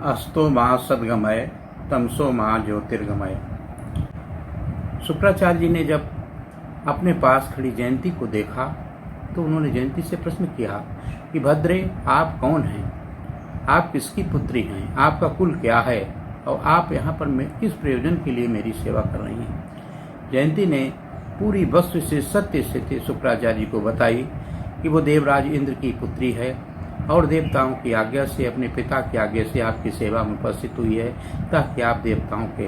अस्तो माँ सद्गमय तमसो माँ ज्योतिर्गमय। शुक्राचार्य जी ने जब अपने पास खड़ी जयंती को देखा तो उन्होंने जयंती से प्रश्न किया कि भद्रे, आप कौन हैं? आप किसकी पुत्री हैं? आपका कुल क्या है और आप यहाँ पर किस प्रयोजन के लिए मेरी सेवा कर रही हैं? जयंती ने पूरी वस्तु से सत्य स्थिति शुक्राचार्य जी को बताई कि वो देवराज इंद्र की पुत्री है और देवताओं की आज्ञा से, अपने पिता की आज्ञा से आपकी सेवा में उपस्थित हुई है ताकि आप देवताओं के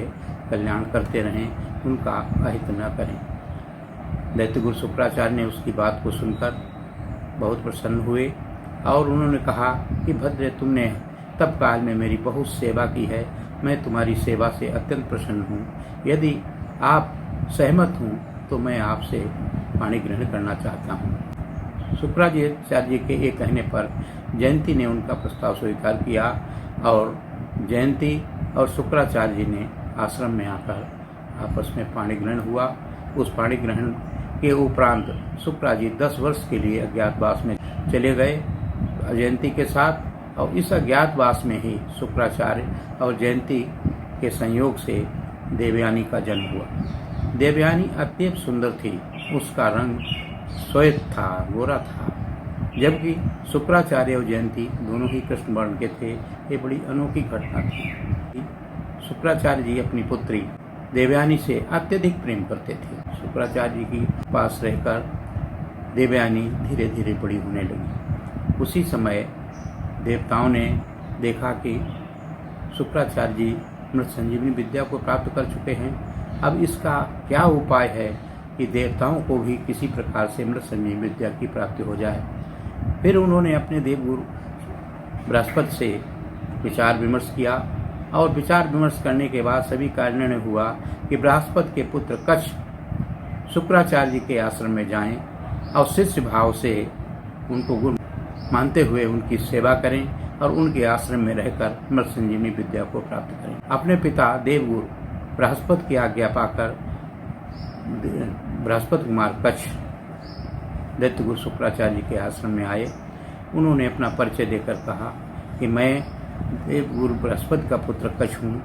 कल्याण करते रहें, उनका अहित न करें। दैत्यगुरु शुक्राचार्य ने उसकी बात को सुनकर बहुत प्रसन्न हुए और उन्होंने कहा कि भद्र, तुमने तब काल में मेरी बहुत सेवा की है, मैं तुम्हारी सेवा से अत्यंत प्रसन्न हूँ। यदि आप सहमत हूँ तो मैं आपसे पाणी ग्रहण करना चाहता हूँ। शुक्राचार्य जी के एक कहने पर जयंती ने उनका प्रस्ताव स्वीकार किया और जयंती और शुक्राचार्य जी ने आश्रम में आकर आपस में पाणी ग्रहण हुआ। उस पाणी ग्रहण के उपरांत शुक्राचार्य जी 10 वर्ष के लिए अज्ञातवास में चले गए जयंती के साथ, और इस अज्ञातवास में ही शुक्राचार्य और जयंती के संयोग से देवयानी का जन्म हुआ। देवयानी अत्यंत सुंदर थी, उसका रंग श्वेत था, गोरा था, जबकि शुक्राचार्य और जयंती दोनों ही कृष्ण वर्ण के थे। ये बड़ी अनोखी घटना थी। शुक्राचार्य जी अपनी पुत्री देवयानी से अत्यधिक प्रेम करते थे। शुक्राचार्य जी के पास रहकर देवयानी धीरे धीरे बड़ी होने लगी। उसी समय देवताओं ने देखा कि शुक्राचार्य जी मृत संजीवनी विद्या को प्राप्त कर चुके हैं। अब इसका क्या उपाय है कि देवताओं को भी किसी प्रकार से मृत संजीवनी विद्या की प्राप्ति हो जाए। फिर उन्होंने अपने देवगुरु बृहस्पति से विचार विमर्श किया और विचार विमर्श करने के बाद सभी का निर्णय हुआ कि बृहस्पति के पुत्र कच्छ शुक्राचार्य जी के आश्रम में जाएं और शिष्य भाव से उनको गुरु मानते हुए उनकी सेवा करें और उनके आश्रम में रहकर मृत संजीवनी विद्या को प्राप्त करें। अपने पिता देवगुरु बृहस्पति की आज्ञा पाकर बृहस्पति कुमार कच्छ दैत्यगुरु शुक्राचार्य जी के आश्रम में आए। उन्होंने अपना परिचय देकर कहा कि मैं देवगुरु बृहस्पति का पुत्र कच्छ हूँ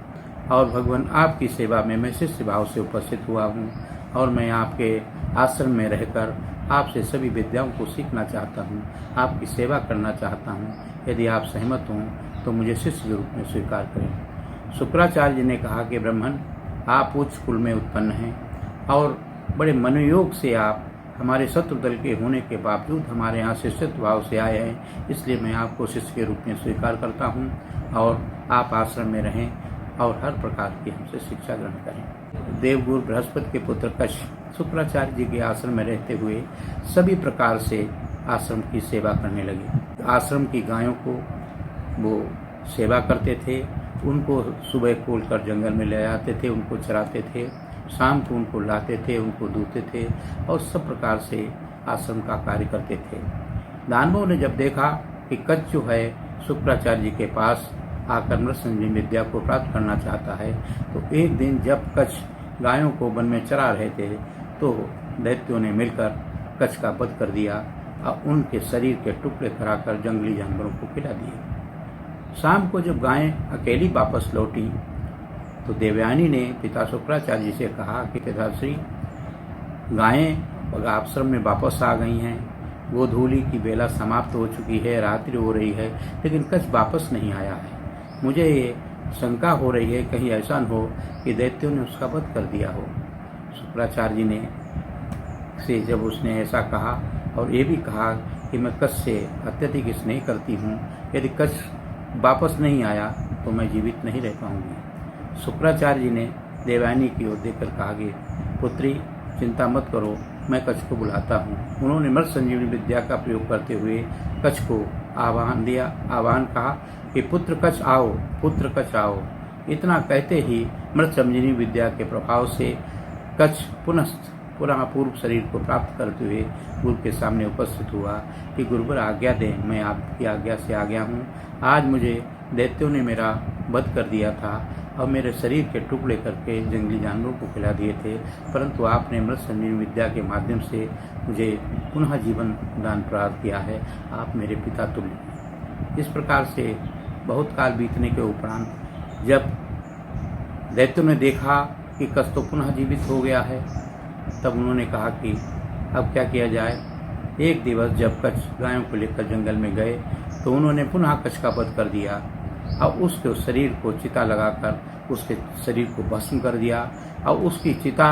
और भगवान आपकी सेवा में मैं शिष्य भाव से उपस्थित हुआ हूँ और मैं आपके आश्रम में रहकर आपसे सभी विद्याओं को सीखना चाहता हूँ, आपकी सेवा करना चाहता हूँ। यदि आप सहमत हों तो मुझे शिष्य के रूप में स्वीकार करें। शुक्राचार्य जी ने कहा कि ब्राह्मण, आप उच्च कुल में उत्पन्न हैं और बड़े मनोयोग से आप हमारे शत्रु दल के होने के बावजूद हमारे यहाँ शिष्यत्व भाव से आए हैं, इसलिए मैं आपको शिष्य के रूप में स्वीकार करता हूँ और आप आश्रम में रहें और हर प्रकार की हमसे शिक्षा ग्रहण करें। देवगुरु बृहस्पति के पुत्र कच्छ शुक्राचार्य जी के आश्रम में रहते हुए सभी प्रकार से आश्रम की सेवा करने लगे। आश्रम की गायों को वो सेवा करते थे, उनको सुबह खोल कर जंगल में ले जाते थे, उनको चराते थे, शाम को उनको लाते थे, उनको दूते थे और सब प्रकार से आश्रम का कार्य करते थे। दानवों ने जब देखा कि कच्छ जो है शुक्राचार्य जी के पास आकर मृत संजीवनी विद्या को प्राप्त करना चाहता है, तो एक दिन जब कच्छ गायों को वन में चरा रहे थे तो दैत्यों ने मिलकर कच्छ का वध कर दिया और उनके शरीर के टुकड़े कराकर जंगली जानवरों को खिला दिए। शाम को जब गायें अकेली वापस लौटी तो देवयानी ने पिता शुक्राचार्य जी से कहा कि पिताश्री, गायें आश्रम में वापस आ गई हैं, गोधूली की बेला समाप्त हो चुकी है, रात्रि हो रही है, लेकिन कच्छ वापस नहीं आया है। मुझे ये शंका हो रही है कहीं ऐसा न हो कि दैत्यों ने उसका वध कर दिया हो। शुक्राचार्य जी ने से जब उसने ऐसा कहा और ये भी कहा कि मैं कच्छ से अत्यधिक स्नेह करती हूँ, यदि कच्छ वापस नहीं आया तो मैं जीवित नहीं रह पाऊँगी। शुक्राचार्य जी ने देवयानी की ओर देखकर कहा कि पुत्री, चिंता मत करो, मैं कच्छ को बुलाता हूँ। उन्होंने मृत संजीवनी विद्या का प्रयोग करते हुए कच्छ को आह्वान दिया। आह्वान कहा कि पुत्र कच्छ आओ, पुत्र कच्छ आओ। इतना कहते ही मृत संजीवनी विद्या के प्रभाव से कच्छ पुनः पूर्व शरीर को प्राप्त करते हुए गुरु के सामने उपस्थित हुआ कि गुरुवर आज्ञा दें, मैं आपकी आज्ञा से आ गया हूँ। आज मुझे दैत्यों ने मेरा वध कर दिया था और मेरे शरीर के टुकड़े करके जंगली जानवरों को खिला दिए थे, परंतु आपने मृत संजीवनी विद्या के माध्यम से मुझे पुनः जीवन दान प्राप्त किया है। आप मेरे पिता तुल्य। इस प्रकार से बहुत काल बीतने के उपरांत जब दैत्यों ने देखा कि कच्छ तो पुनः जीवित हो गया है, तब उन्होंने कहा कि अब क्या किया जाए। एक दिवस जब कच्छ गायों को लेकर जंगल में गए तो उन्होंने पुनः कच्छ का वध कर दिया और उसके शरीर को चिता लगाकर उसके शरीर को भस्म कर दिया और उसकी चिता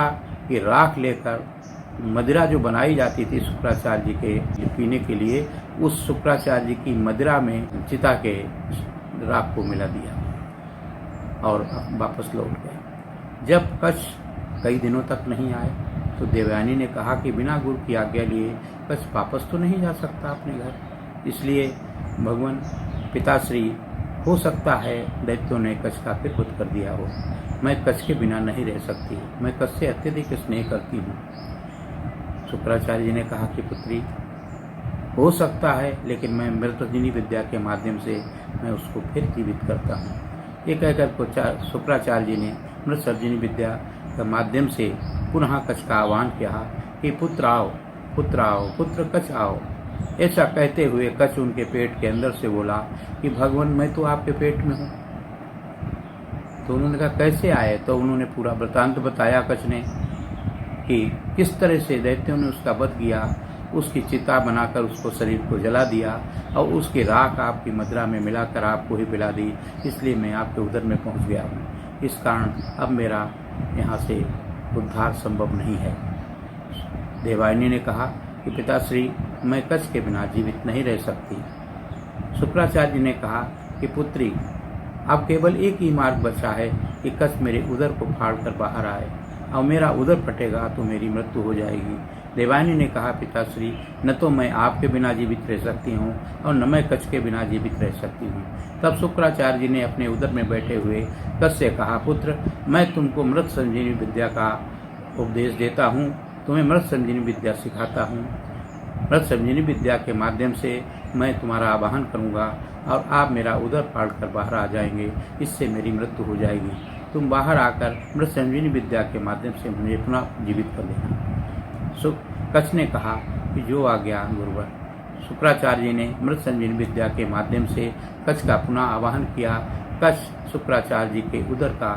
की राख लेकर मदिरा जो बनाई जाती थी शुक्राचार्य जी के पीने के लिए, उस शुक्राचार्य जी की मदिरा में चिता के राख को मिला दिया और वापस लौट गए। जब कच्छ कई दिनों तक नहीं आए तो देवयानी ने कहा कि बिना गुरु की आज्ञा लिए कच्छ वापस तो नहीं जा सकता अपने घर, इसलिए भगवान पिताश्री हो सकता है दैत्यों ने कच्छ का फिर वध कर दिया हो। मैं कच्छ के बिना नहीं रह सकती, मैं कच्छ से अत्यधिक स्नेह करती हूँ। शुक्राचार्य जी ने कहा कि पुत्री हो सकता है, लेकिन मैं मृतसंजीवनी विद्या के माध्यम से मैं उसको फिर जीवित करता हूँ। ये कहकर शुक्राचार्य जी ने मृतसंजीवनी विद्या के माध्यम से पुनः कच्छ का आह्वान किया कि पुत्र आओ, पुत्र आओ, पुत्र कच्छ आओ। ऐसा कहते हुए कच्छ उनके पेट के अंदर से बोला कि भगवान मैं तो आपके पेट में हूँ। तो उन्होंने कहा कैसे आए, तो उन्होंने पूरा वृतांत बताया कच्छ ने कि किस तरह से दैत्यों ने उसका वध किया, उसकी चिता बनाकर उसको शरीर को जला दिया और उसकी राख आपकी मदिरा में मिलाकर आपको ही पिला दी, इसलिए मैं आपके उदर में पहुंच गया हूँ। इस कारण अब मेरा यहाँ से उद्धार संभव नहीं है। देवयानी ने कहा कि पिताश्री मैं कच्छ के बिना जीवित नहीं रह सकती। शुक्राचार्य जी ने कहा कि पुत्री अब केवल एक ही मार्ग बचा है कि कच्छ मेरे उदर को फाड़कर बाहर आए और मेरा उदर फटेगा तो मेरी मृत्यु हो जाएगी। देवयानी ने कहा पिताश्री न तो मैं आपके बिना जीवित रह सकती हूँ और न मैं कच्छ के बिना जीवित रह सकती हूँ। तब शुक्राचार्य जी ने अपने उदर में बैठे हुए कच्छ से कहा पुत्र मैं तुमको मृत संजीवनी विद्या का उपदेश देता हूँ, तुम्हें मृत संजीवनी विद्या सिखाता हूँ। मृत संजीवनी विद्या के माध्यम से मैं तुम्हारा आवाहन करूँगा और आप मेरा उदर फाड़ कर बाहर आ जाएंगे, इससे मेरी मृत्यु हो जाएगी। तुम बाहर आकर मृत संजीवनी विद्या के माध्यम से मुझे पुनः जीवित कर देना। कच्छ ने कहा कि जो आज्ञा गुरुवर। शुक्राचार्य जी ने मृत संजीवनी विद्या के माध्यम से कच्छ का पुनः आवाहन किया। कच्छ शुक्राचार्य जी के उदर का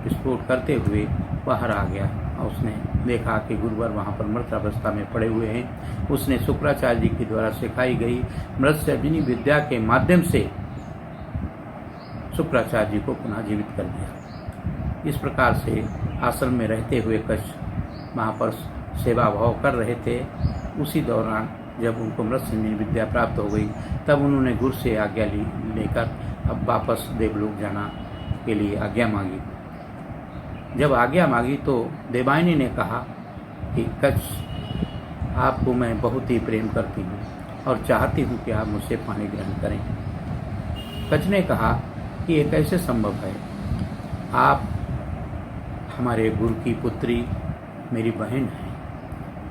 विस्फोट करते हुए बाहर आ गया और उसने देखा कि गुरुवर वहाँ पर मृत अवस्था में पड़े हुए हैं। उसने शुक्राचार्य जी के द्वारा सिखाई गई मृत संजीवनी विद्या के माध्यम से शुक्राचार्य जी को पुनः जीवित कर दिया। इस प्रकार से आश्रम में रहते हुए कच्छ वहाँ पर सेवा भाव कर रहे थे। उसी दौरान जब उनको मृत संजीवनी विद्या प्राप्त हो गई तब उन्होंने गुरु से आज्ञा लेकर अब वापस देवलोक जाना के लिए आज्ञा मांगी। जब आज्ञा मांगी तो देवयानी ने कहा कि कच्छ आपको मैं बहुत ही प्रेम करती हूँ और चाहती हूँ कि आप मुझसे पानी ग्रहण करें। कच्छ ने कहा कि ये कैसे संभव है, आप हमारे गुरु की पुत्री मेरी बहन है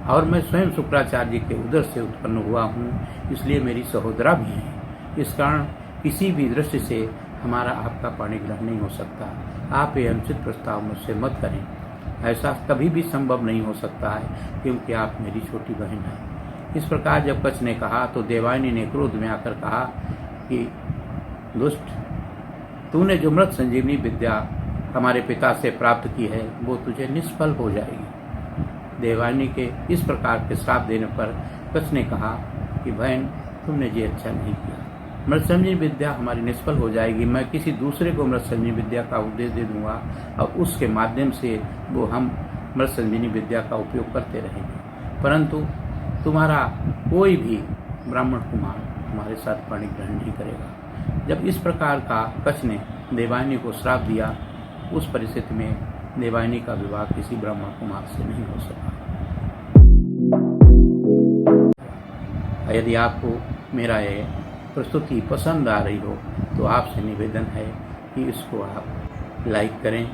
और मैं स्वयं शुक्राचार्य जी के उदर से उत्पन्न हुआ हूँ, इसलिए मेरी सहोदरा भी है। इस कारण किसी भी दृष्टि से हमारा आपका पाणी ग्रहण नहीं हो सकता। आप ये अनुचित प्रस्ताव मुझसे मत करें, ऐसा कभी भी संभव नहीं हो सकता है क्योंकि आप मेरी छोटी बहन हैं। इस प्रकार जब कच्छ ने कहा तो देवयानी ने क्रोध में आकर कहा कि दुष्ट, तूने जो मृत संजीवनी विद्या हमारे पिता से प्राप्त की है वो तुझे निष्फल हो जाएगी। देवयानी के इस प्रकार के श्राप देने पर कच्छ ने कहा कि बहन तुमने ये अच्छा नहीं किया, मृत संजीवनी विद्या हमारी निष्फल हो जाएगी। मैं किसी दूसरे को मृत संजीवनी विद्या का उपदेश दे दूंगा और उसके माध्यम से वो हम मृत संजीवनी विद्या का उपयोग करते रहेंगे, परंतु तुम्हारा कोई भी ब्राह्मण कुमार तुम्हारे साथ पाणी ग्रहण नहीं करेगा। जब इस प्रकार का कच्छ ने देवयानी को श्राप दिया, उस परिस्थिति में देवयानी का विवाह किसी ब्राह्मण कुमार से नहीं हो सका। यदि आपको मेरा ये प्रस्तुति पसंद आ रही हो तो आपसे निवेदन है कि इसको आप लाइक करें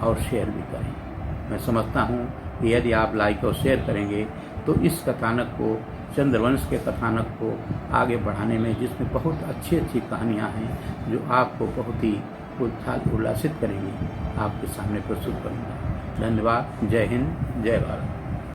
और शेयर भी करें। मैं समझता हूँ कि यदि आप लाइक और शेयर करेंगे तो इस कथानक को, चंद्रवंश के कथानक को आगे बढ़ाने में, जिसमें बहुत अच्छी अच्छी कहानियाँ हैं जो आपको बहुत ही उल्लासित करेंगी, आपके सामने प्रस्तुत करूँगा। धन्यवाद। जय हिंद, जय भारत।